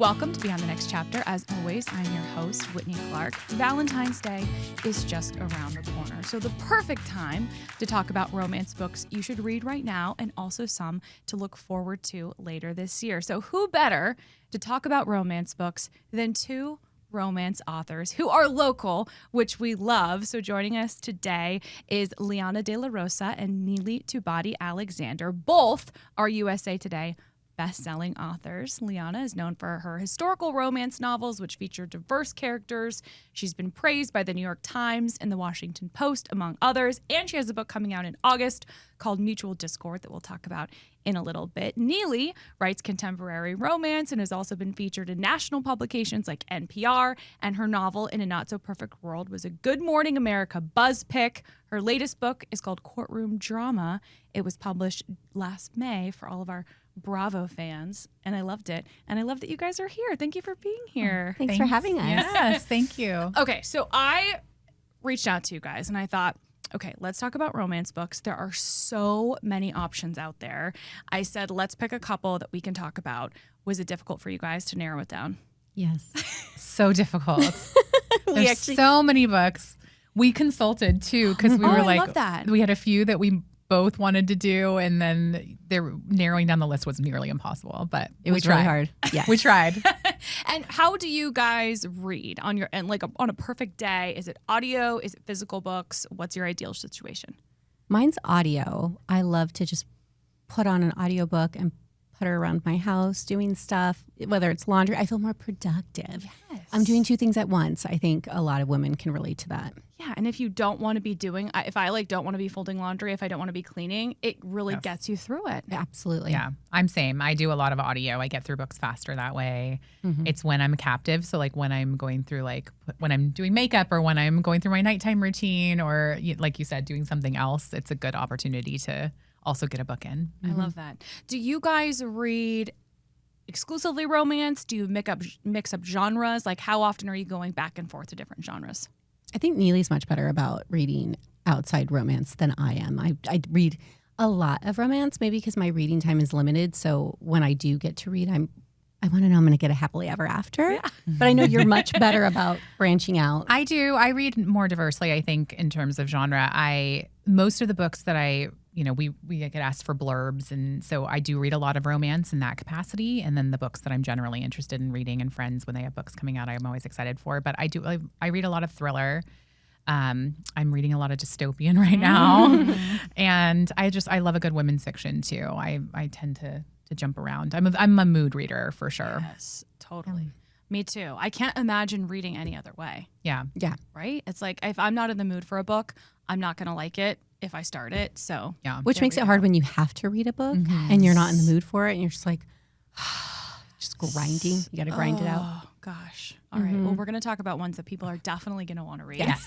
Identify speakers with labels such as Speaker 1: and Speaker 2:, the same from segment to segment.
Speaker 1: Welcome to Beyond the Next Chapter. As always, I'm your host, Whitney Clark. Valentine's Day is just around the corner, so the perfect time to talk about romance books you should read right now and also some to look forward to later this year. So who better to talk about romance books than two romance authors who are local, which we love. So joining us today is Liana de la Rosa and Neely Tubati Alexander. Both are USA Today best-selling authors. Liana is known for her historical romance novels, which feature diverse characters. She's been praised by the New York Times and the Washington Post, among others. And she has a book coming out in August called Mutual Discord that we'll talk about in a little bit. Neely writes contemporary romance and has also been featured in national publications like NPR, and her novel In a Not So Perfect World was a Good Morning America buzz pick. Her latest book is called Courtroom Drama. It was published last May for all of our Bravo fans, and I loved it. And I love that you guys are here. Thank you for being here.
Speaker 2: Thanks for having us.
Speaker 3: Yes, thank you.
Speaker 1: Okay, so I reached out to you guys and I thought, okay, let's talk about romance books. There are so many options out there. I said, let's pick a couple that we can talk about. Was it difficult for you guys to narrow it down?
Speaker 2: Yes.
Speaker 3: So difficult. There's so many books. We consulted too because we were
Speaker 1: I love that.
Speaker 3: We had a few that we both wanted to do, and then narrowing down the list was nearly impossible, but
Speaker 2: it was really hard. Yeah,
Speaker 3: we tried.
Speaker 1: And how do you guys read on your end? Like on a perfect day, is it audio? Is it physical books? What's your ideal situation?
Speaker 2: Mine's audio. I love to just put on an audiobook and put her around my house doing stuff, whether it's laundry. I feel more productive.
Speaker 1: Yes.
Speaker 2: I'm doing two things at once. I think a lot of women can relate to that.
Speaker 1: Yeah, and if you don't want to be doing, if I don't want to be folding laundry, if I don't want to be cleaning, it really gets you through it.
Speaker 2: Absolutely.
Speaker 3: Yeah, I'm same. I do a lot of audio. I get through books faster that way. Mm-hmm. It's when I'm captive. So like when I'm going through when I'm doing makeup or when I'm going through my nighttime routine or like you said, doing something else, it's a good opportunity to also get a book in.
Speaker 1: I love that. Do you guys read exclusively romance? Do you mix up genres? Like how often are you going back and forth to different genres?
Speaker 2: I think Neely's much better about reading outside romance than I am. I read a lot of romance, maybe because my reading time is limited. So when I do get to read, I want to know I'm going to get a happily ever after. Yeah. But I know you're much better about branching out.
Speaker 3: I do. I read more diversely, I think, in terms of genre. Most of the books that we get asked for blurbs, and so I do read a lot of romance in that capacity. And then the books that I'm generally interested in reading, and friends, when they have books coming out, I'm always excited for. But I read a lot of thriller. I'm reading a lot of dystopian right now, and I love a good women's fiction too. I tend to jump around. I'm a mood reader for sure.
Speaker 1: Yes, totally. Me too. I can't imagine reading any other way.
Speaker 3: Yeah.
Speaker 1: Right? It's like if I'm not in the mood for a book, I'm not going to like it if I start it. So
Speaker 3: yeah,
Speaker 2: which makes it hard when you have to read a book and you're not in the mood for it, and you're just like just grinding. You got to grind it out.
Speaker 1: Oh gosh. All right. Well, we're going to talk about ones that people are definitely going to want to read.
Speaker 3: Yes.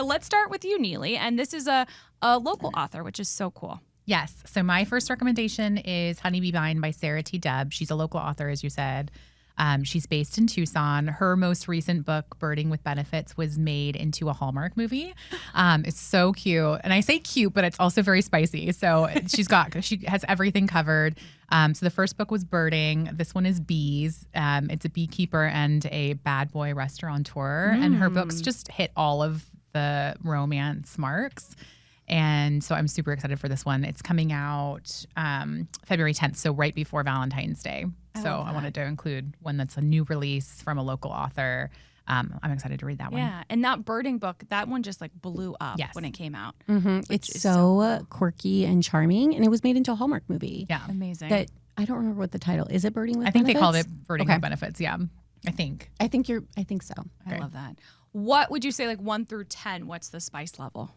Speaker 1: Let's start with you, Neely. And this is a local author, which is so cool.
Speaker 3: Yes. So my first recommendation is Honeybee Vine by Sarah T. Dubb. She's a local author, as you said. She's based in Tucson. Her most recent book, Birding with Benefits, was made into a Hallmark movie. It's so cute. And I say cute, but it's also very spicy. So she has everything covered. So the first book was Birding. This one is Bees. It's a beekeeper and a bad boy restaurateur. And her books just hit all of the romance marks. And so I'm super excited for this one. It's coming out February 10th, so right before Valentine's Day. So I wanted to include one that's a new release from a local author. I'm excited to read that one.
Speaker 1: Yeah, and that Birding book, that one just blew up when it came out.
Speaker 2: It's so quirky and charming, and it was made into a Hallmark movie.
Speaker 3: Yeah,
Speaker 1: amazing.
Speaker 2: That I don't remember what the title is. It Birding with Benefits?
Speaker 3: I think they called it Birding with Benefits. Yeah, I think
Speaker 2: so.
Speaker 1: I love that. What would you say, 1 through 10? What's the spice level?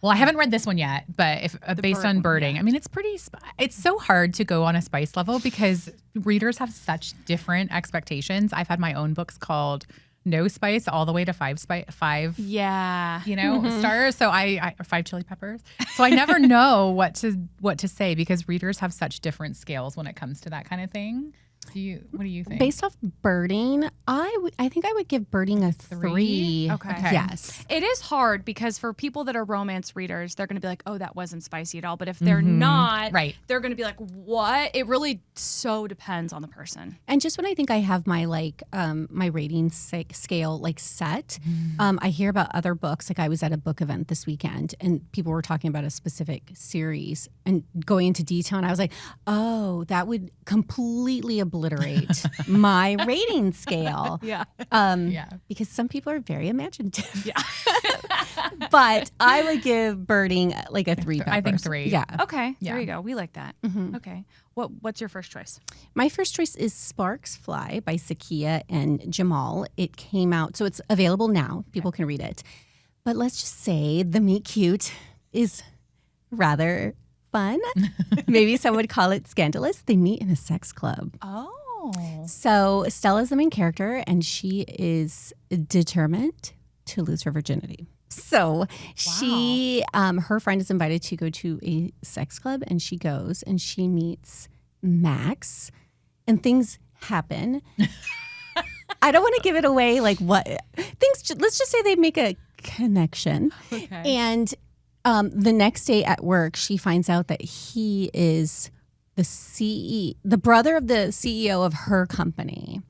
Speaker 3: Well, I haven't read this one yet, but if based on Birding, I mean, it's pretty. It's so hard to go on a spice level because readers have such different expectations. I've had my own books called no spice all the way to 5 stars. So I 5 chili peppers. So I never know what to say because readers have such different scales when it comes to that kind of thing. What do you think?
Speaker 2: Based off birding, I think I would give birding a 3.
Speaker 1: Okay.
Speaker 2: Yes.
Speaker 1: It is hard because for people that are romance readers, they're going to be like, oh, that wasn't spicy at all. But if they're not, they're going to be like, what? It really so depends on the person.
Speaker 2: And just when I think I have my my rating scale set, I hear about other books. Like I was at a book event this weekend and people were talking about a specific series and going into detail. And I was like, oh, that would completely obliterate my rating scale.
Speaker 1: Yeah.
Speaker 2: Because some people are very imaginative. Yeah. But I would give birding like a 3 peppers.
Speaker 3: I think 3.
Speaker 2: Yeah.
Speaker 1: Okay. There you go. We like that. Okay. What's your first choice?
Speaker 2: My first choice is Sparks Fly by Sakia and Jamal. It came out, so it's available now. People can read it. But let's just say the meet cute is rather fun. Maybe some would call it scandalous. They meet in a sex club.
Speaker 1: Oh.
Speaker 2: So Stella's the main character, and she is determined to lose her virginity. So she, her friend is invited to go to a sex club, and she goes, and she meets Max, and things happen. I don't want to give it away, like what things. Let's just say they make a connection, and the next day at work, she finds out that he is the brother of the CEO of her company.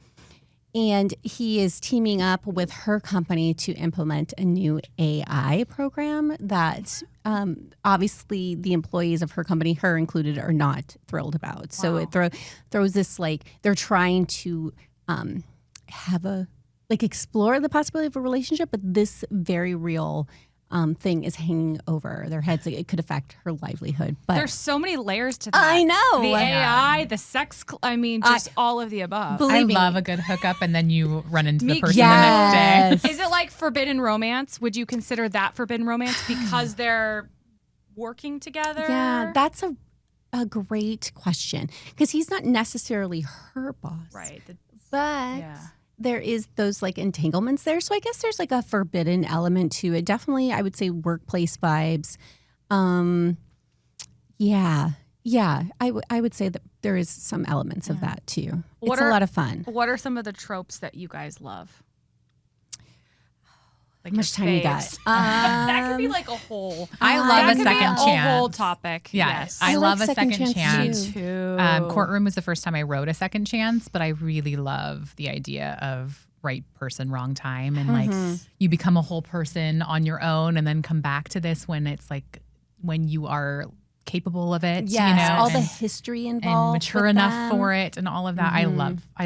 Speaker 2: And he is teaming up with her company to implement a new AI program that obviously the employees of her company, her included, are not thrilled about. So it throws this they're trying to explore the possibility of a relationship, but this very real thing is hanging over their heads. Like, it could affect her livelihood. But
Speaker 1: there's so many layers to that.
Speaker 2: I know.
Speaker 1: The AI, the sex, just all of the above.
Speaker 3: I love a good hookup and then you run into the person the next day.
Speaker 1: Is it like forbidden romance? Would you consider that forbidden romance because they're working together?
Speaker 2: Yeah, that's a great question. Because he's not necessarily her boss.
Speaker 1: Right.
Speaker 2: But there is those entanglements there. So I guess there's a forbidden element to it. Definitely, I would say workplace vibes. I would say that there is some elements of that too. It's a lot of fun.
Speaker 1: What are some of the tropes that you guys love?
Speaker 2: How much time you got?
Speaker 1: That could be a whole.
Speaker 3: I love a second chance.
Speaker 1: A whole topic.
Speaker 3: Yeah,
Speaker 1: yes.
Speaker 3: I love a second chance.
Speaker 1: Me too.
Speaker 3: Courtroom was the first time I wrote a second chance, but I really love the idea of right person, wrong time, and you become a whole person on your own, and then come back to this when it's when you are capable of it.
Speaker 2: Yes, all the history involved,
Speaker 3: and mature enough for it, and all of that. I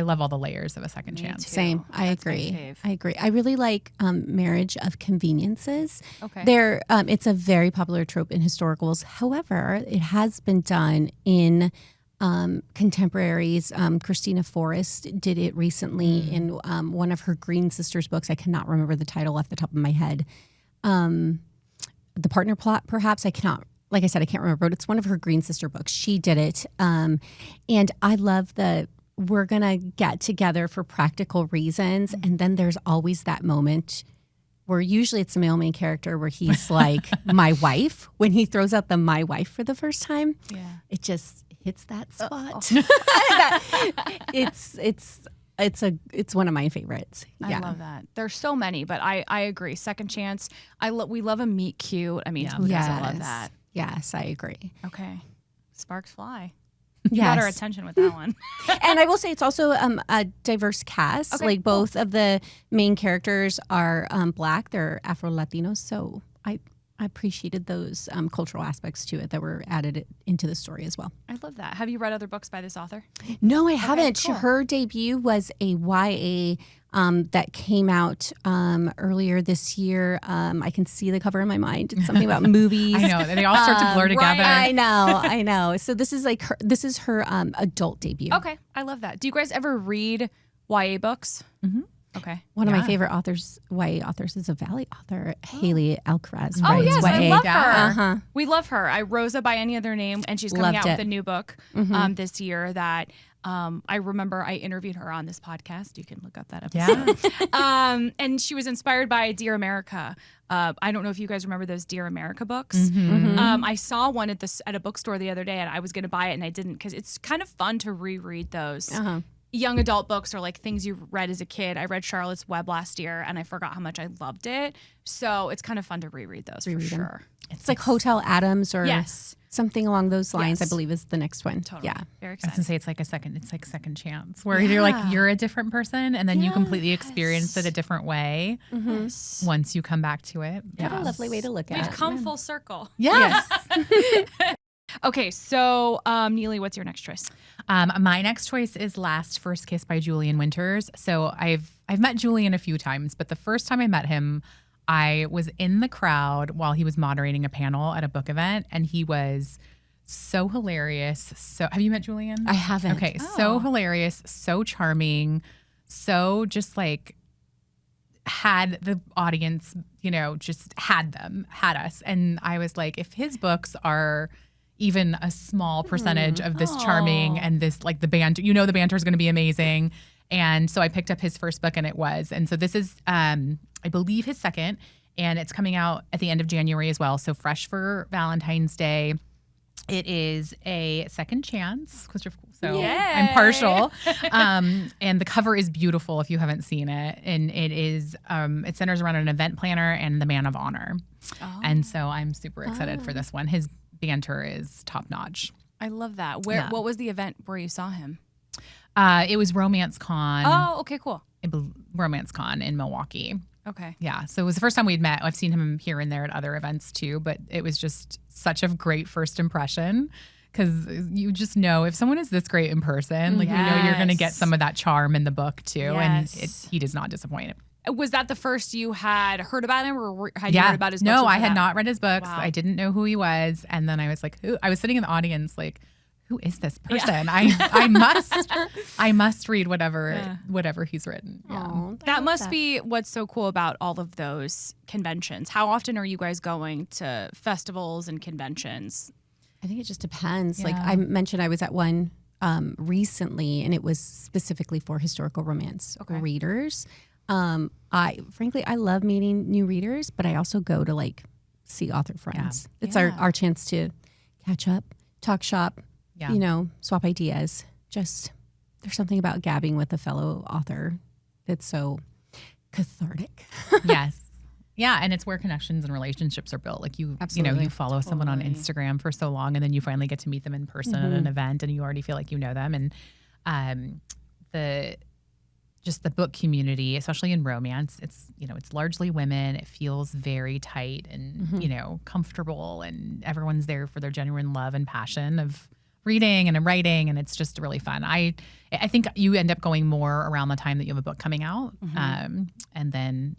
Speaker 3: love all the layers of a second chance.
Speaker 1: Too.
Speaker 2: Same. I agree. I really like Marriage of Conveniences.
Speaker 1: Okay.
Speaker 2: It's a very popular trope in historicals. However, it has been done in contemporaries. Christina Forrest did it recently in one of her Green Sisters books. I cannot remember the title off the top of my head. The Partner Plot, perhaps. I cannot. Like I said, I can't remember, but it's one of her Green Sister books. She did it. And I love we're going to get together for practical reasons. And then there's always that moment where usually it's the male main character where he's like, my wife. When he throws out the my wife for the first time, it just hits that spot. It's one of my favorites.
Speaker 1: I love that. There's so many, but I agree. Second chance. We love a meet cute. I mean, who doesn't love that?
Speaker 2: Yes, I agree.
Speaker 1: Okay. Sparks fly. You got our attention with that one.
Speaker 2: And I will say it's also a diverse cast.
Speaker 1: Okay,
Speaker 2: both of the main characters are Black. They're Afro-Latinos. So I appreciated those cultural aspects to it that were added into the story as well.
Speaker 1: I love that. Have you read other books by this author?
Speaker 2: No, I haven't.
Speaker 1: Cool.
Speaker 2: Her debut was a YA that came out earlier this year. I can see the cover in my mind. It's something about movies.
Speaker 3: I know. They all start to blur together.
Speaker 2: Right. I know. So this is her adult debut.
Speaker 1: Okay. I love that. Do you guys ever read YA books?
Speaker 3: Mm-hmm.
Speaker 1: Okay.
Speaker 2: One of my favorite YA authors is a Valley author, Haley Alcaraz.
Speaker 1: Oh, yes,
Speaker 2: YA.
Speaker 1: I love her. We love her. Rosa by any other name, and she's coming out with a new book this year that I remember I interviewed her on this podcast. You can look up that episode. Yeah. And she was inspired by Dear America. I don't know if you guys remember those Dear America books. I saw one at a bookstore the other day, and I was going to buy it, and I didn't because it's kind of fun to reread those. young adult books or like things you read as a kid. I read Charlotte's Web last year and I forgot how much I loved it. So it's kind of fun to reread those for sure.
Speaker 2: It's like Hotel Adams or something along those lines, I believe is the next one.
Speaker 1: Totally.
Speaker 2: Yeah.
Speaker 1: Very
Speaker 3: I was
Speaker 1: excited.
Speaker 3: gonna say it's like second chance where you're like, you're a different person and then you completely experience it a different way once you come back to it.
Speaker 2: What a lovely way to look at it.
Speaker 1: We've come full circle.
Speaker 3: Yes.
Speaker 1: Okay, so Neely, what's your next choice?
Speaker 3: My next choice is Last First Kiss by Julian Winters. So I've met Julian a few times, but the first time I met him, I was in the crowd while he was moderating a panel at a book event, and he was so hilarious. So have you met Julian?
Speaker 2: I haven't.
Speaker 3: Okay, so hilarious, so charming, so just like had the audience, just had us. And I was like, if his books are even a small percentage of this charming and this like the banter, the banter is going to be amazing. And so I picked up his first book and it was. And so this is, I believe, his second, and it's coming out at the end of January as well. So fresh for Valentine's Day. It is a second chance because I'm partial. And the cover is beautiful if you haven't seen it. And it is, it centers around an event planner and the man of honor. Oh. And so I'm super excited for this one. His banter is top notch.
Speaker 1: I love that. What was the event where you saw him?
Speaker 3: It was Romance Con.
Speaker 1: Oh, okay, cool.
Speaker 3: Romance Con in Milwaukee.
Speaker 1: Okay.
Speaker 3: Yeah. So it was the first time we'd met. I've seen him here and there at other events too, but it was just such a great first impression because you just know if someone is this great in person, like you're going to get some of that charm in the book too.
Speaker 1: Yes.
Speaker 3: And he does not disappoint.
Speaker 1: Was that the first you had heard about him or had you heard about his books?
Speaker 3: No, I had not read his books.
Speaker 1: Wow.
Speaker 3: I didn't know who he was. And then I was like, I was sitting in the audience like, who is this person? I must read whatever he's written. Yeah.
Speaker 2: Aww,
Speaker 1: That must be what's so cool about all of those conventions. How often are you guys going to festivals and conventions?
Speaker 2: I think it just depends. Like I mentioned, I was at one recently, and it was specifically for historical romance readers. I love meeting new readers, but I also go to like see author friends. Yeah. It's our chance to catch up, talk shop. Yeah. Swap ideas. Just there's something about gabbing with a fellow author that's so cathartic.
Speaker 3: Yes. Yeah, and it's where connections and relationships are built. Like you follow someone on Instagram for so long and then you finally get to meet them in person at an event and you already feel like you know them. And the book community, especially in romance, it's largely women. It feels very tight and comfortable, and everyone's there for their genuine love and passion of reading and writing, and it's just really fun. I think you end up going more around the time that you have a book coming out, and then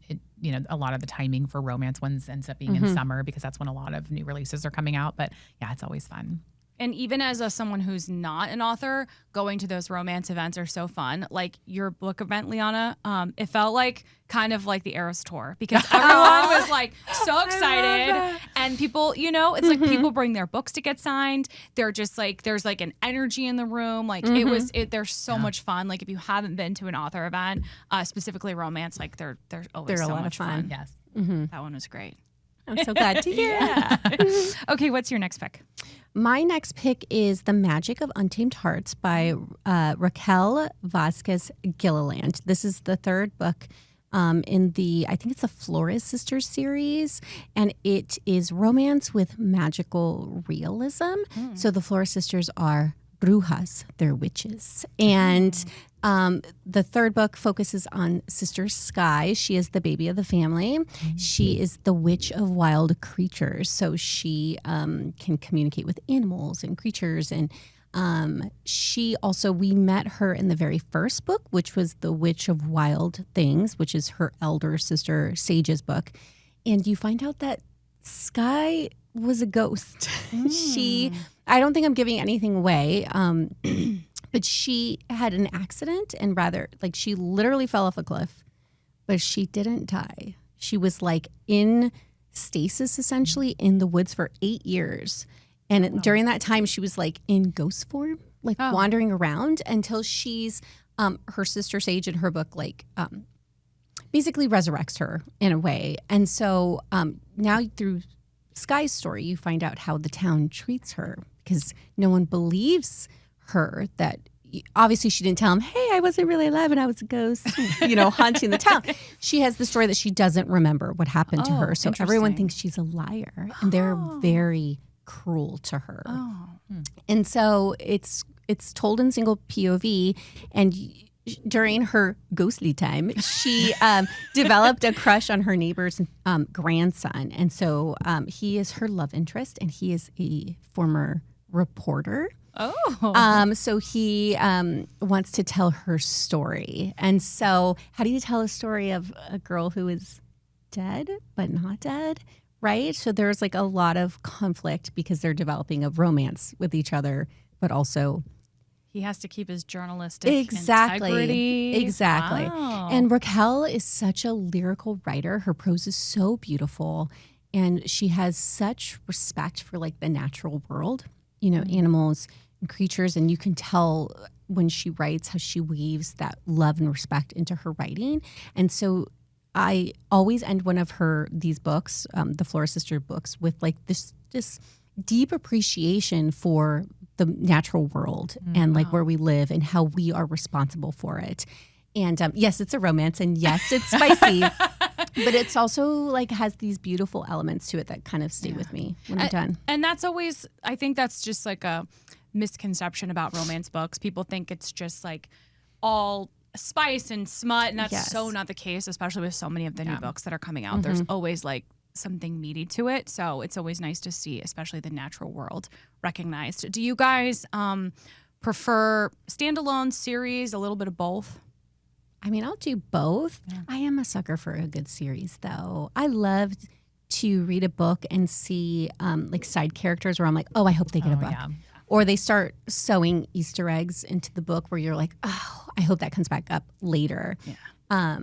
Speaker 3: a lot of the timing for romance ones ends up being in summer because that's when a lot of new releases are coming out. But yeah, it's always fun.
Speaker 1: And even as someone who's not an author, going to those romance events are so fun. Like your book event, Liana, it felt like kind of like the Eras tour because everyone was like so excited. And people, it's like people bring their books to get signed. They're just like, there's like an energy in the room. Like they're so much fun. Like if you haven't been to an author event, specifically romance, like they're always so much fun.
Speaker 3: Yes.
Speaker 1: That one was great.
Speaker 2: I'm so glad to hear.
Speaker 1: Okay, what's your next pick?
Speaker 2: My next pick is The Magic of Untamed Hearts by Raquel Vasquez Gilliland. This is the third book in I think it's the Flores Sisters series, and it is romance with magical realism. So the Flores Sisters are brujas, they're witches. And the third book focuses on Sister Sky. She is the baby of the family. She is the witch of wild creatures. So she can communicate with animals and creatures. And we met her in the very first book, which was The Witch of Wild Things, which is her elder sister Sage's book. And you find out that Sky was a ghost. I don't think I'm giving anything away. But she had an accident and she literally fell off a cliff, but she didn't die. She was like in stasis essentially in the woods for 8 years. And during that time she was like in ghost form, wandering around until she's, her sister Sage in her book, basically resurrects her in a way. And so now through Sky's story, you find out how the town treats her because no one believes her that obviously she didn't tell him, hey, I wasn't really alive and I was a ghost, haunting the town. She has the story that she doesn't remember what happened to her. So everyone thinks she's a liar, and they're very cruel to her. And so it's told in single POV, and during her ghostly time, she developed a crush on her neighbor's grandson. And so he is her love interest, and he is a former reporter. So he wants to tell her story. And so how do you tell a story of a girl who is dead but not dead? Right? So there's like a lot of conflict because they're developing a romance with each other, but also
Speaker 1: he has to keep his journalistic integrity.
Speaker 2: Exactly.
Speaker 1: Wow.
Speaker 2: And Raquel is such a lyrical writer. Her prose is so beautiful, and she has such respect for like the natural world, animals and creatures. And you can tell when she writes how she weaves that love and respect into her writing. And so I always end one of these books, the Flora Sister books, with like this deep appreciation for the natural world and like where we live and how we are responsible for it. And yes, it's a romance, and yes, it's spicy, but it's also like has these beautiful elements to it that kind of stay with me when I'm done.
Speaker 1: And that's always, I think that's just like a misconception about romance books. People think it's just like all spice and smut, and that's so not the case, especially with so many of the new books that are coming out. There's always like something meaty to it, so it's always nice to see, especially the natural world, recognized. Do you guys prefer standalone series, a little bit of both?
Speaker 2: I mean, I'll do both. Yeah. I am a sucker for a good series, though. I loved to read a book and see like side characters where I'm like, oh, I hope they get a book. Yeah. Or they start sewing Easter eggs into the book where you're like, oh, I hope that comes back up later. Yeah.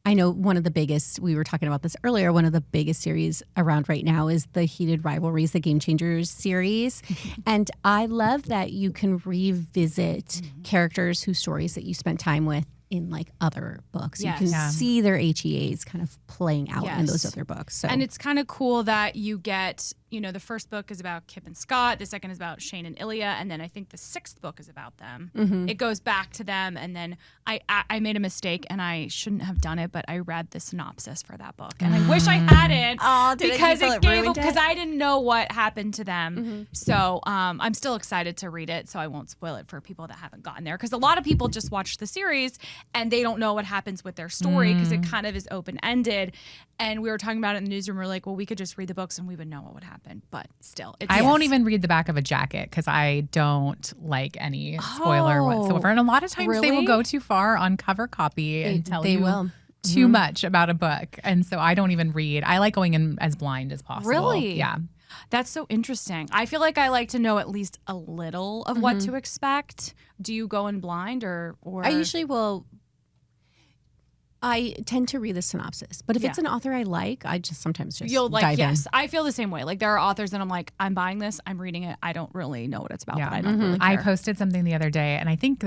Speaker 2: I know one of the biggest, we were talking about this earlier, one of the biggest series around right now is the Heated Rivalries, the Game Changers series. And I love that you can revisit characters whose stories that you spent time with in like other books. You can see their HEAs kind of playing out in those other books. So.
Speaker 1: And it's kind of cool that you get, the first book is about Kip and Scott, the second is about Shane and Ilya, and then I think the sixth book is about them. It goes back to them, and then I made a mistake, and I shouldn't have done it, but I read the synopsis for that book, and I wish I hadn't because I didn't know what happened to them. So I'm still excited to read it, so I won't spoil it for people that haven't gotten there, because a lot of people just watch the series and they don't know what happens with their story because it kind of is open-ended. And we were talking about it in the newsroom. We're like, well, we could just read the books and we would know what would happen. But still,
Speaker 3: I won't even read the back of a jacket because I don't like any spoiler whatsoever. And a lot of times they will go too far on cover copy and tell you too much about a book. And so I don't even read. I like going in as blind as possible.
Speaker 1: Really?
Speaker 3: Yeah.
Speaker 1: That's so interesting. I feel like I like to know at least a little of what to expect. Do you go in blind or?
Speaker 2: I usually will. I tend to read the synopsis, but if it's an author I like, I just sometimes just dive in.
Speaker 1: I feel the same way. Like there are authors that I'm like, I'm buying this, I'm reading it. I don't really know what it's about, but I don't really care.
Speaker 3: I posted something the other day, and I think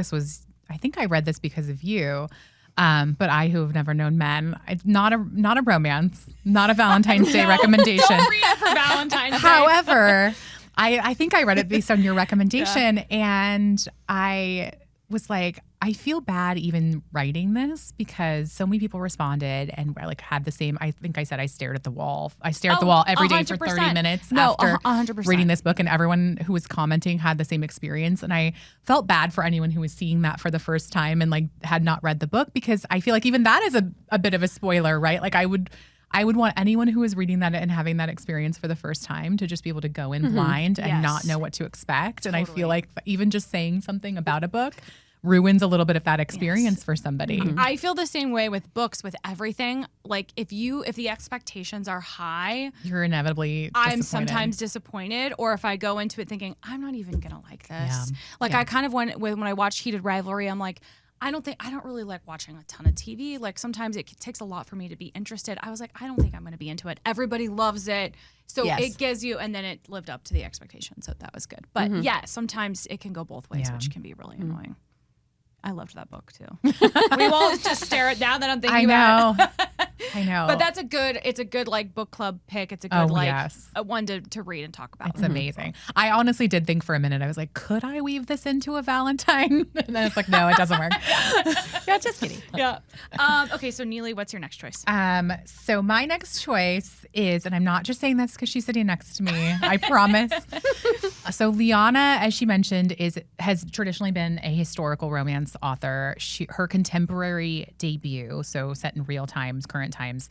Speaker 3: I read this because of you. But I, who have never known men, not a romance, not a Valentine's Day recommendation.
Speaker 1: Don't read it for Valentine's Day.
Speaker 3: However, I think I read it based on your recommendation, and I was like, I feel bad even writing this because so many people responded and like had the same. I think I said I stared at the wall. I stare at the wall every day for 30 minutes after
Speaker 1: 100%.
Speaker 3: reading this book, and everyone who was commenting had the same experience. And I felt bad for anyone who was seeing that for the first time and like had not read the book, because I feel like even that is a bit of a spoiler, right? Like I would want anyone who is reading that and having that experience for the first time to just be able to go in blind and not know what to expect. Totally. And I feel like even just saying something about a book ruins a little bit of that experience for somebody.
Speaker 1: I feel the same way with books, with everything. Like if the expectations are high,
Speaker 3: you're inevitably
Speaker 1: I'm sometimes disappointed. Or if I go into it thinking, I'm not even going to like this. I kind of went when I watched Heated Rivalry, I'm like, I don't really like watching a ton of TV. Like sometimes it takes a lot for me to be interested. I was like, I don't think I'm going to be into it. Everybody loves it. So it gives you, and then it lived up to the expectation. So that was good. But sometimes it can go both ways, which can be really annoying. I loved that book too. We all just stare at now that I'm thinking about it.
Speaker 3: I know.
Speaker 1: But it's a good like book club pick. It's a good one to read and talk about.
Speaker 3: It's amazing. I honestly did think for a minute, I was like, could I weave this into a Valentine? And then it's like, no, it doesn't work.
Speaker 2: Yeah, just kidding.
Speaker 1: Yeah. Okay, so Neely, what's your next choice?
Speaker 3: So my next choice is, and I'm not just saying this because she's sitting next to me, I promise. So Liana, as she mentioned, has traditionally been a historical romance author. Her contemporary debut, so set in real times, current times,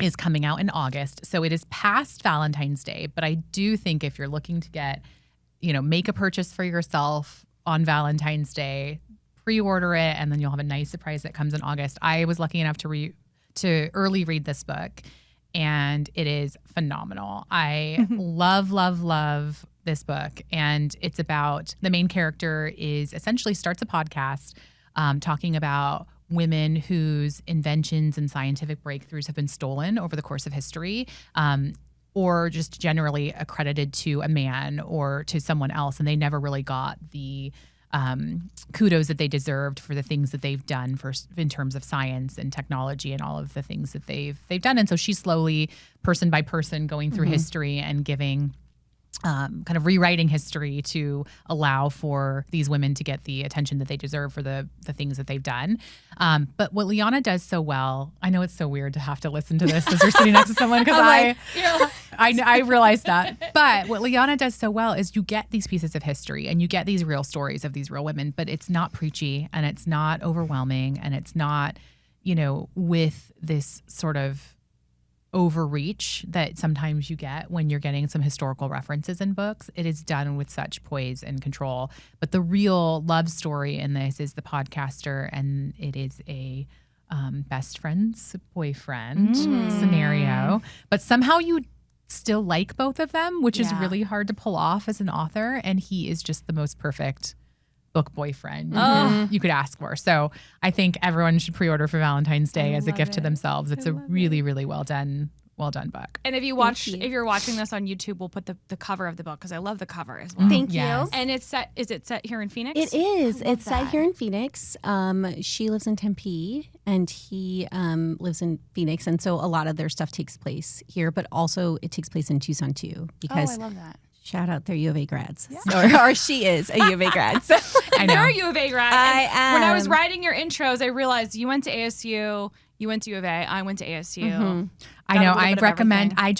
Speaker 3: is coming out in August. So it is past Valentine's Day, but I do think if you're looking to make a purchase for yourself on Valentine's Day, pre-order it, and then you'll have a nice surprise that comes in August. I was lucky enough to early read this book, and it is phenomenal. I love this book, and it's about the main character essentially starts a podcast talking about women whose inventions and scientific breakthroughs have been stolen over the course of history, or just generally accredited to a man or to someone else, and they never really got the kudos that they deserved for the things that they've done in terms of science and technology and all of the things that they've done. And so she's slowly, person by person, going through history and giving kind of rewriting history to allow for these women to get the attention that they deserve for the things that they've done. But what Liana does so well, I know it's so weird to have to listen to this as you're sitting next to someone because I realize that. But what Liana does so well is you get these pieces of history and you get these real stories of these real women, but it's not preachy and it's not overwhelming and it's not, with this sort of overreach that sometimes you get when you're getting some historical references in books. It is done with such poise and control. But the real love story in this is the podcaster, and it is a best friend's boyfriend scenario. But somehow you still like both of them, which is really hard to pull off as an author. And he is just the most perfect book boyfriend you could ask for. So I think everyone should pre-order for Valentine's Day as a gift to themselves. It's a really, really well done book.
Speaker 1: And if you're watching this on YouTube, we'll put the cover of the book because I love the cover as well.
Speaker 2: Thank you.
Speaker 1: And is it set here in Phoenix?
Speaker 2: It is. It's set here in Phoenix. She lives in Tempe and he lives in Phoenix. And so a lot of their stuff takes place here, but also it takes place in Tucson too. Because
Speaker 1: I love that.
Speaker 2: Shout out, they're U of A grads. Yeah. Or she is a U of A grad. So.
Speaker 1: I know. They're a U of A grad.
Speaker 2: I am.
Speaker 1: When I was writing your intros, I realized you went to ASU, you went to U of A, I went to ASU.
Speaker 3: I know. I recommend. I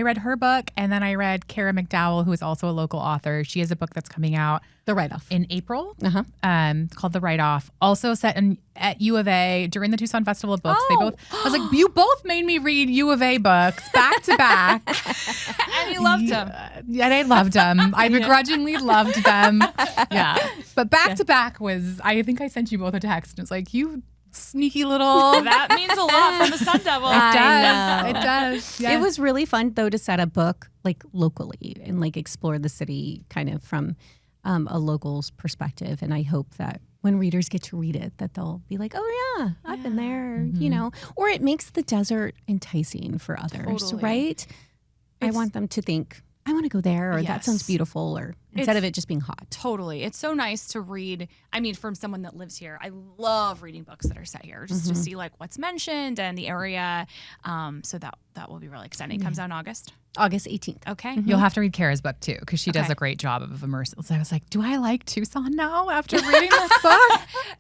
Speaker 3: read her book, and then I read Kara McDowell, who is also a local author. She has a book that's coming out,
Speaker 2: The Write-Off,
Speaker 3: in April. Called The Write-Off. Also set at U of A during the Tucson Festival of Books. I was like, you both made me read U of A books back to back,
Speaker 1: and you loved them.
Speaker 3: Yeah, I loved them. I begrudgingly loved them. Yeah, but back to back was. I think I sent you both a text, and it's like you. Sneaky little.
Speaker 1: That means a lot from the Sun Devil.
Speaker 3: It does. Yeah.
Speaker 2: It was really fun though to set a book like locally and like explore the city kind of from a local's perspective. And I hope that when readers get to read it, that they'll be like, "Oh yeah, I've been there," or it makes the desert enticing for others, right? I want them to think, I want to go there, or that sounds beautiful, or instead of it just being hot.
Speaker 1: Totally. It's so nice to read. I mean, from someone that lives here, I love reading books that are set here just to see like what's mentioned and the area. So that will be really exciting. It comes out in August
Speaker 2: 18th.
Speaker 1: Okay.
Speaker 3: You'll have to read Kara's book too, because she does a great job of immersive. So I was like, do I like Tucson now after reading this book?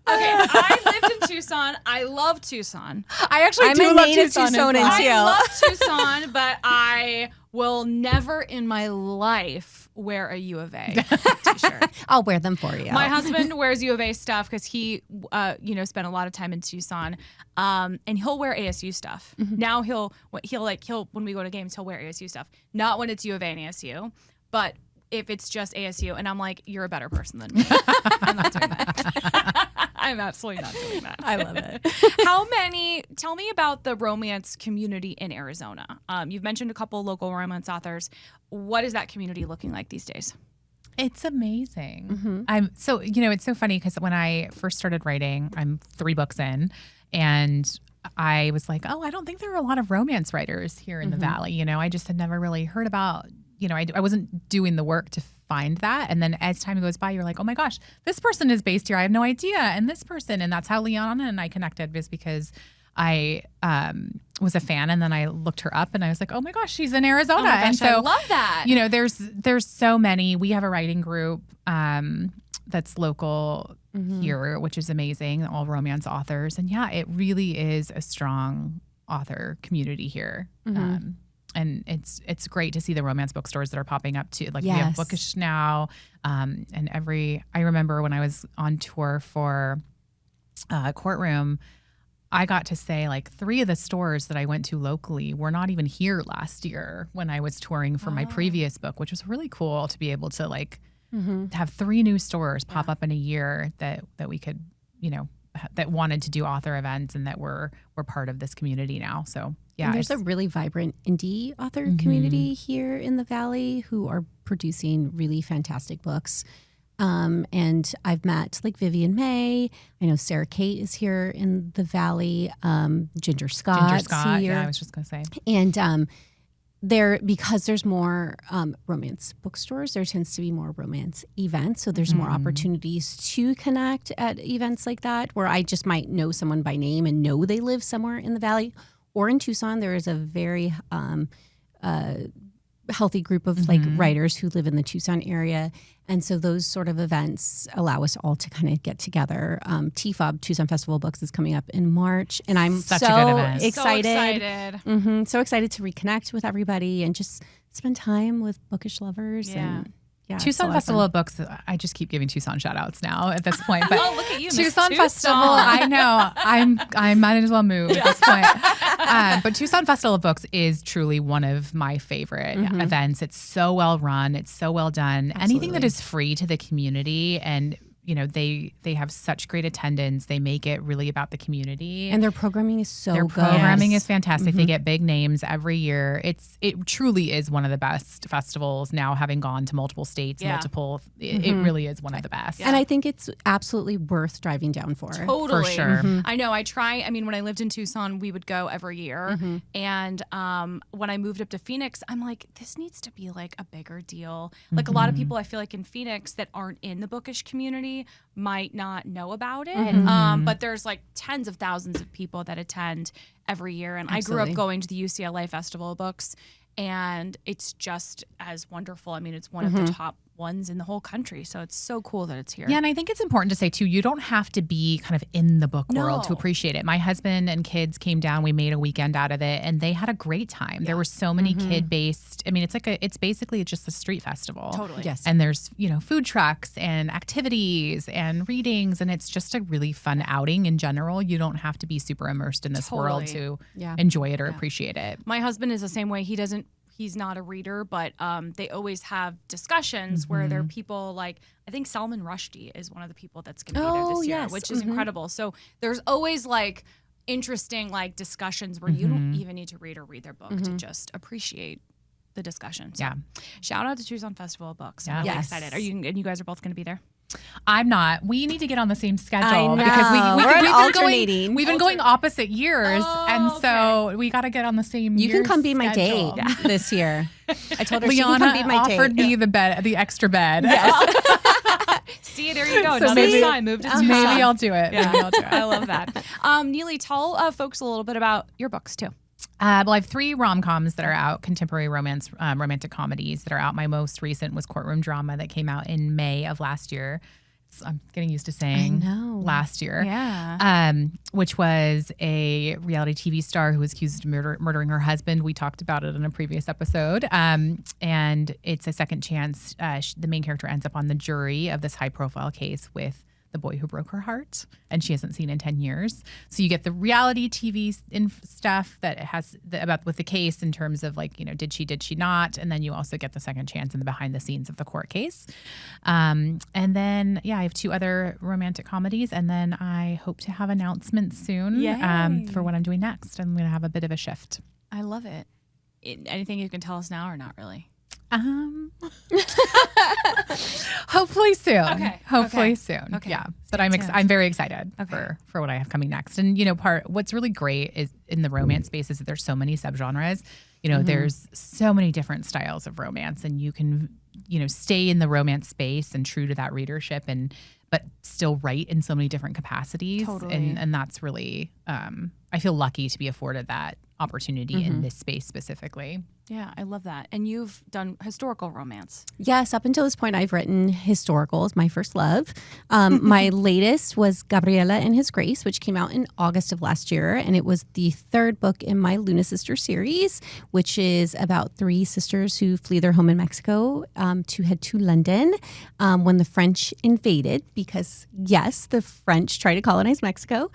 Speaker 1: Okay. I lived in Tucson. I love Tucson.
Speaker 3: I actually do love Tucson.
Speaker 1: I love Tucson, but I will never in my life wear a U of A t-shirt.
Speaker 2: I'll wear them for you.
Speaker 1: My husband wears U of A stuff because he, spent a lot of time in Tucson, and he'll wear ASU stuff. Now he'll when we go to games, he'll wear ASU stuff. Not when it's U of A and ASU, but if it's just ASU, and I'm like, you're a better person than me. I'm not doing that. I'm absolutely not doing that.
Speaker 2: I love it.
Speaker 1: Tell me about the romance community in Arizona. You've mentioned a couple local romance authors. What is that community looking like these days?
Speaker 3: It's amazing. It's so funny because when I first started writing, I'm 3 books in, and I was like, I don't think there are a lot of romance writers here in the Valley. I just had never really heard about I wasn't doing the work to find that. And then as time goes by, you're like, oh my gosh, this person is based here. I have no idea. And this person. And that's how Liana and I connected, was because I was a fan, and then I looked her up and I was like, oh my gosh, she's in Arizona.
Speaker 1: Oh my gosh,
Speaker 3: and so
Speaker 1: I love that.
Speaker 3: There's so many. We have a writing group that's local here, which is amazing, all romance authors. And yeah, it really is a strong author community here. And it's great to see the romance bookstores that are popping up too. Like we have Bookish now. And I remember when I was on tour for Courtroom, I got to say like 3 of the stores that I went to locally were not even here last year when I was touring for my previous book, which was really cool to be able to like have 3 new stores pop up in a year that we could, that wanted to do author events and that were part of this community now. So yeah,
Speaker 2: and there's a really vibrant indie author community here in the Valley who are producing really fantastic books. And I've met like Vivian May. I know Sarah Kate is here in the Valley. Ginger Scott's here.
Speaker 3: Yeah, I was just gonna say.
Speaker 2: And because there's more romance bookstores, there tends to be more romance events. So there's more opportunities to connect at events like that, where I just might know someone by name and know they live somewhere in the Valley. Or in Tucson, there is a very healthy group of like writers who live in the Tucson area. And so those sort of events allow us all to kind of get together. TFOB, Tucson Festival of Books, is coming up in March. And I'm
Speaker 3: Such a good event.
Speaker 2: excited. So excited to reconnect with everybody and just spend time with bookish lovers.
Speaker 1: Yeah.
Speaker 2: And yeah,
Speaker 3: Tucson Festival of Books, I just keep giving Tucson shout outs now at this point. But
Speaker 1: Oh, look at you, Miss
Speaker 3: Tucson Festival, I know. I might as well move at this point. But Tucson Festival of Books is truly one of my favorite events. It's so well run. It's so well done.
Speaker 2: Absolutely.
Speaker 3: Anything that is free to the community, and they have such great attendance. They make it really about the community.
Speaker 2: And their programming is so
Speaker 3: Their
Speaker 2: good.
Speaker 3: programming is fantastic. They get big names every year. It truly is one of the best festivals now, having gone to multiple states, it really is one of the best.
Speaker 2: And I think it's absolutely worth driving down for.
Speaker 1: Totally.
Speaker 3: For sure.
Speaker 1: I know. When I lived in Tucson, we would go every year. And when I moved up to Phoenix, I'm like, this needs to be like a bigger deal. Like a lot of people I feel like in Phoenix that aren't in the bookish community might not know about it. But there's like tens of thousands of people that attend every year. And
Speaker 2: Absolutely.
Speaker 1: I grew up going to the UCLA Festival of Books, and it's just as wonderful. I mean, it's one of the top ones in the whole country. So it's so cool that it's here.
Speaker 3: Yeah, and I think it's important to say too, you don't have to be kind of in the book world to appreciate it. My husband and kids came down, we made a weekend out of it, and they had a great time. There were so many kid-based, it's basically just a street festival.
Speaker 1: Totally.
Speaker 2: Yes.
Speaker 3: And there's, food trucks and activities and readings, and it's just a really fun outing in general. You don't have to be super immersed in this world to enjoy it or appreciate it.
Speaker 1: My husband is the same way. He's not a reader, but they always have discussions where there are people like, I think Salman Rushdie is one of the people that's going to be there this year, which is incredible. So there's always like interesting like discussions where you don't even need to read their book to just appreciate the discussion. So shout out to Tucson Festival of Books. I'm really excited. And you guys are both going to be there?
Speaker 3: I'm not. We need to get on the same schedule
Speaker 2: I know.
Speaker 3: because we've been going opposite years, so we got to get on the same.
Speaker 2: You can come be my
Speaker 3: schedule.
Speaker 2: date this year. I told her
Speaker 3: Liana
Speaker 2: she can come be my date.
Speaker 3: offered me the extra bed.
Speaker 1: Yes. See, there you go.
Speaker 3: So
Speaker 1: Another sign. Moved to Tucson.
Speaker 3: Maybe I'll do it.
Speaker 1: Yeah.
Speaker 3: Maybe I'll do it.
Speaker 1: I love that. Neely, tell folks a little bit about your books too.
Speaker 3: Well, I have 3 rom-coms that are out, contemporary romantic comedies that are out. My most recent was Courtroom Drama that came out in May of last year. I'm getting used to saying last year.
Speaker 1: Yeah.
Speaker 3: Which was a reality TV star who was accused of murdering her husband. We talked about it in a previous episode. And it's a second chance. The main character ends up on the jury of this high-profile case with the boy who broke her heart, and she hasn't seen in 10 years. So you get the reality TV stuff that has with the case in terms of like, did she not? And then you also get the second chance in the behind the scenes of the court case. And then, I have 2 other romantic comedies, and then I hope to have announcements soon for what I'm doing next. I'm going to have a bit of a shift.
Speaker 1: I love it. Anything you can tell us now or not really?
Speaker 3: Hopefully soon.
Speaker 1: Okay.
Speaker 3: Hopefully soon.
Speaker 1: Okay.
Speaker 3: Yeah. But I'm very excited for what I have coming next. And what's really great is in the romance space is that there's so many subgenres. There's so many different styles of romance, and you can stay in the romance space and true to that readership but still write in so many different capacities.
Speaker 1: Totally.
Speaker 3: And that's really I feel lucky to be afforded that opportunity in this space specifically.
Speaker 1: Yeah, I love that. And you've done historical romance.
Speaker 2: Yes, up until this point, I've written historicals, my first love. My latest was Gabriela and His Grace, which came out in August of last year. And it was the third book in my Luna Sister series, which is about 3 sisters who flee their home in Mexico to head to London when the French invaded. Because, yes, the French tried to colonize Mexico.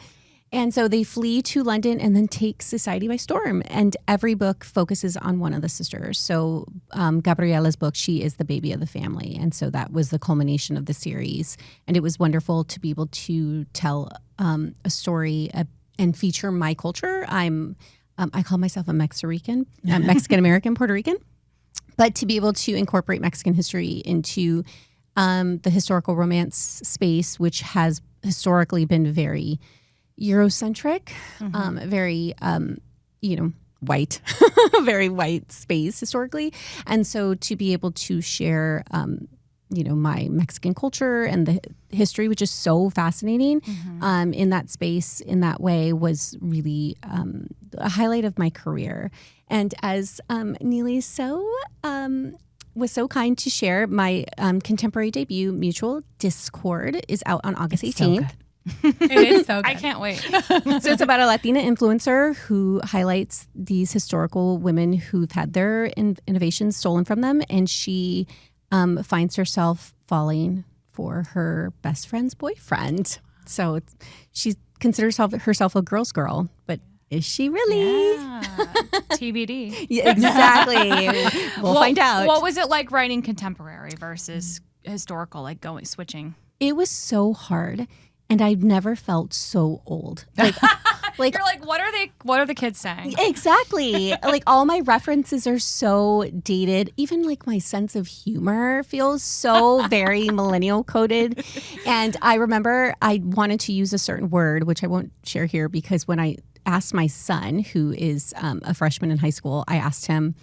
Speaker 2: And so they flee to London and then take society by storm. And every book focuses on one of the sisters. So Gabriela's book, she is the baby of the family. And so that was the culmination of the series. And it was wonderful to be able to tell a story and feature my culture. I call myself a Mexican-American, Puerto Rican. But to be able to incorporate Mexican history into the historical romance space, which has historically been very Eurocentric, very, white, very white space historically. And so to be able to share, my Mexican culture and the history, which is so fascinating in that space, in that way, was really a highlight of my career. And as Neely was so kind to share, my contemporary debut, Mutual Discord, is out on August 18th.
Speaker 3: It is so good.
Speaker 1: I can't wait.
Speaker 2: So it's about a Latina influencer who highlights these historical women who've had their innovations stolen from them. And she finds herself falling for her best friend's boyfriend. So she considers herself a girl's girl, but is she really?
Speaker 1: Yeah. TBD.
Speaker 2: Yeah, exactly. We'll find out.
Speaker 1: What was it like writing contemporary versus historical, like switching?
Speaker 2: It was so hard. And I've never felt so old. Like
Speaker 1: you're like, what are the kids saying?
Speaker 2: Exactly. Like all my references are so dated. Even like my sense of humor feels so very millennial coded. And I remember I wanted to use a certain word, which I won't share here, because when I asked my son, who is a freshman in high school, I asked him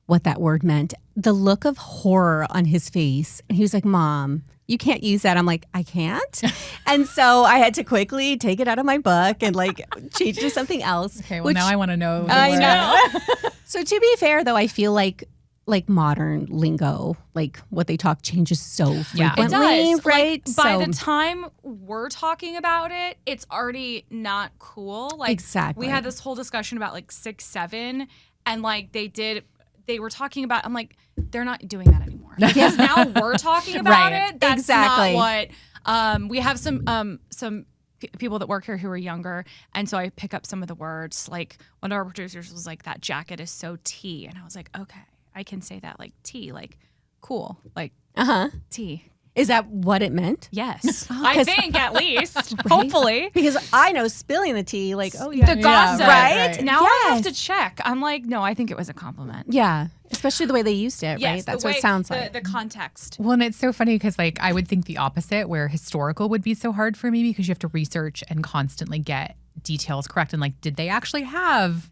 Speaker 2: what that word meant. The look of horror on his face. And he was like, Mom, you can't use that. I'm like, I can't. And so I had to quickly take it out of my book and change to something else.
Speaker 3: Okay, well, now I want to know.
Speaker 2: I know. So to be fair, though, I feel like modern lingo, like what they talk, changes so frequently,
Speaker 1: it does.
Speaker 2: right?
Speaker 1: By the time we're talking about it, it's already not cool.
Speaker 2: Exactly.
Speaker 1: We had this whole discussion about 6, 7, and they were talking about, I'm like, they're not doing that anymore. Because now we're talking about it. That's
Speaker 2: exactly
Speaker 1: not what, we have some people that work here who are younger. And so I pick up some of the words. Like one of our producers was like, that jacket is so tea. And I was like, okay, I can say that, like tea, like cool, like tea.
Speaker 2: Is that what it meant?
Speaker 1: Yes. I think at least,
Speaker 2: Right?
Speaker 1: hopefully.
Speaker 2: Because I know spilling the tea, like, oh yeah.
Speaker 1: The gossip.
Speaker 2: Right?
Speaker 1: Now I have
Speaker 2: Yes.
Speaker 1: to check. I'm like, no, I think it was a compliment.
Speaker 2: Yeah. Especially the way they used it,
Speaker 1: Yes,
Speaker 2: right? That's
Speaker 1: the
Speaker 2: what
Speaker 1: way-
Speaker 2: it sounds like.
Speaker 1: The context.
Speaker 3: Well, and it's so funny because I would think the opposite, where historical would be so hard for me because you have to research and constantly get details correct. And did they actually have,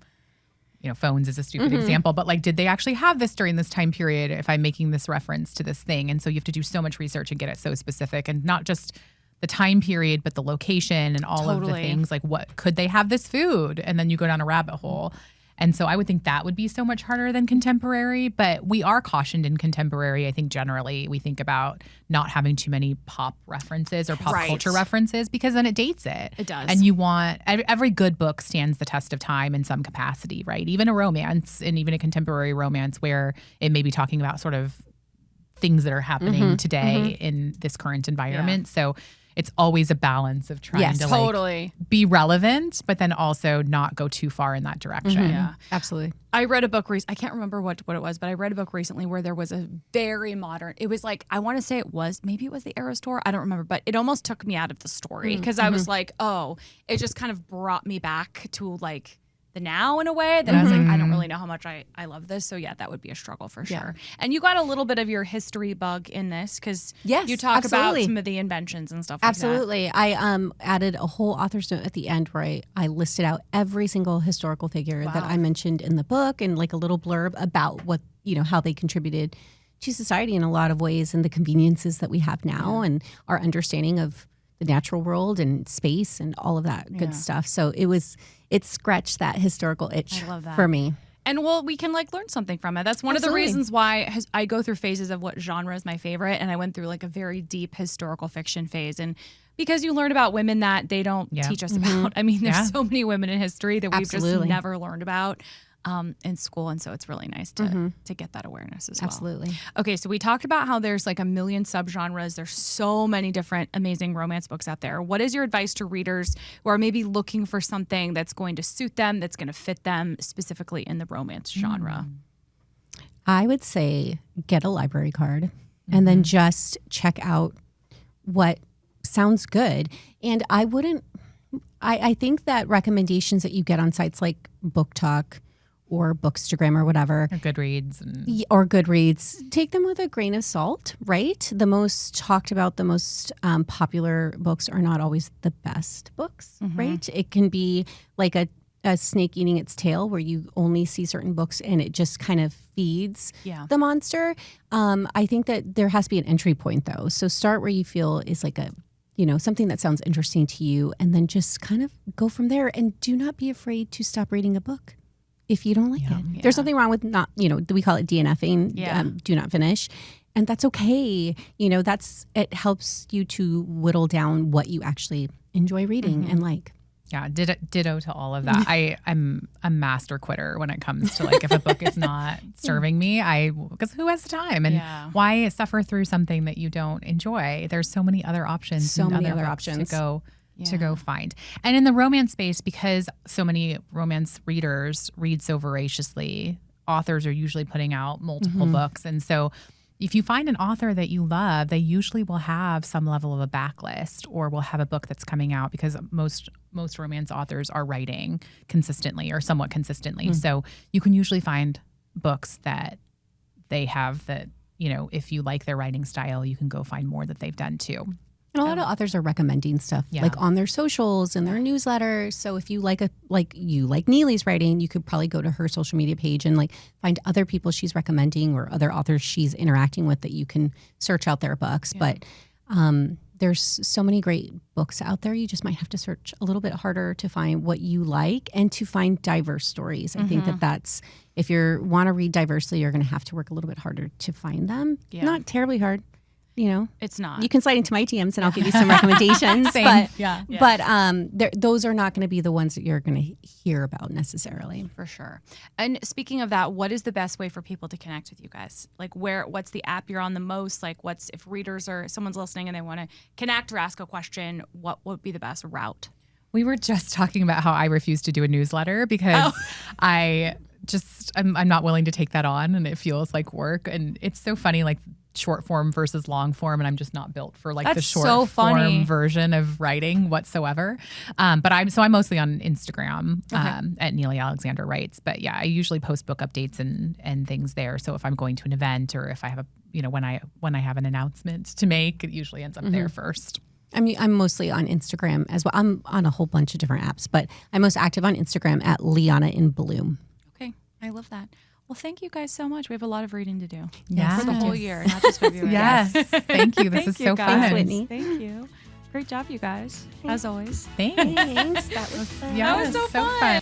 Speaker 3: phones is a stupid example, but did they actually have this during this time period if I'm making this reference to this thing? And so you have to do so much research and get it so specific, and not just the time period, but the location and all of the things. Like, what could they have this food? And then you go down a rabbit hole. And so I would think that would be so much harder than contemporary, but we are cautioned in contemporary. I think generally we think about not having too many pop references or pop culture references, because then it dates it.
Speaker 1: It does.
Speaker 3: And you want, every good book stands the test of time in some capacity, right? Even a romance, and even a contemporary romance where it may be talking about sort of things that are happening today in this current environment. So it's always a balance of trying to be relevant, but then also not go too far in that direction.
Speaker 1: Yeah.
Speaker 2: Absolutely.
Speaker 1: I read a book I can't remember what it was, but I read a book recently where there was a very modern, it was I want to say maybe it was the Eras Tour. I don't remember, but it almost took me out of the story because I was like, oh, it just kind of brought me back to the now in a way that I was like, I don't really know how much I love this. So yeah, that would be a struggle for sure. And you got a little bit of your history bug in this because you talk about some of the inventions and stuff like that.
Speaker 2: Absolutely. I added a whole author's note at the end where I listed out every single historical figure that I mentioned in the book and like a little blurb about what, how they contributed to society in a lot of ways and the conveniences that we have now and our understanding of the natural world and space and all of that good stuff. So it scratched that historical itch for me.
Speaker 1: And we can like learn something from it. That's one of the reasons why I go through phases of what genre is my favorite. And I went through like a very deep historical fiction phase. And because you learn about women that they don't teach us about. I mean, there's so many women in history that we've just never learned about in school. And so it's really nice to get that awareness as well.
Speaker 2: Absolutely.
Speaker 1: Okay, so we talked about how there's like a million subgenres. There's so many different amazing romance books out there. What is your advice to readers who are maybe looking for something that's going to suit them, that's going to fit them specifically in the romance genre?
Speaker 2: I would say get a library card and then just check out what sounds good. And I think that recommendations that you get on sites like Book Talk or Bookstagram or whatever.
Speaker 3: Or Goodreads.
Speaker 2: Or Goodreads. Take them with a grain of salt, right? The most talked about, the most popular books are not always the best books, right? It can be like a snake eating its tail where you only see certain books and it just kind of feeds the monster. I think that there has to be an entry point though. So start where you feel is like something that sounds interesting to you and then just kind of go from there and do not be afraid to stop reading a book. If you don't like it, there's nothing wrong with not, we call it DNFing, do not finish. And that's okay. It helps you to whittle down what you actually enjoy reading and like.
Speaker 3: Yeah, ditto to all of that. I'm a master quitter when it comes to like if a book is not serving me, because who has the time and why suffer through something that you don't enjoy? There's so many other options, to go find. And in the romance space, because so many romance readers read so voraciously, authors are usually putting out multiple books. And so if you find an author that you love, they usually will have some level of a backlist or will have a book that's coming out because most romance authors are writing consistently or somewhat consistently. So you can usually find books that they have that, if you like their writing style, you can go find more that they've done too.
Speaker 2: And a lot of authors are recommending stuff like on their socials and their newsletters. So if you like Neely's writing, you could probably go to her social media page and like find other people she's recommending or other authors she's interacting with that you can search out their books. Yeah. But there's so many great books out there. You just might have to search a little bit harder to find what you like and to find diverse stories. I think that's if you want to read diversely, you're going to have to work a little bit harder to find them. Yeah. Not terribly hard.
Speaker 1: It's not.
Speaker 2: You can slide into my DMs and I'll give you some recommendations. But those are not going to be the ones that you're going to hear about necessarily.
Speaker 1: For sure. And speaking of that, what is the best way for people to connect with you guys? Like what's the app you're on the most? Like if readers or someone's listening and they want to connect or ask a question, what would be the best route?
Speaker 3: We were just talking about how I refuse to do a newsletter because I'm not willing to take that on and it feels like work. And it's so funny, like short form versus long form, and I'm just not built for like the short form version of writing whatsoever. But I'm mostly on Instagram at Neely Alexander Writes. But yeah, I usually post book updates and things there. So if I'm going to an event or if I have when I have an announcement to make, it usually ends up there first.
Speaker 2: I'm mostly on Instagram as well. I'm on a whole bunch of different apps, but I'm most active on Instagram at Liana in Bloom.
Speaker 1: Okay, I love that. Well, thank you guys so much. We have a lot of reading to do
Speaker 3: for
Speaker 1: the whole year, not just February.
Speaker 3: Yes, thank you. This is so fun.
Speaker 2: Thanks, Whitney.
Speaker 1: Thank you. Great job, you guys, as always.
Speaker 3: Thanks.
Speaker 2: That was fun.
Speaker 1: That was so fun.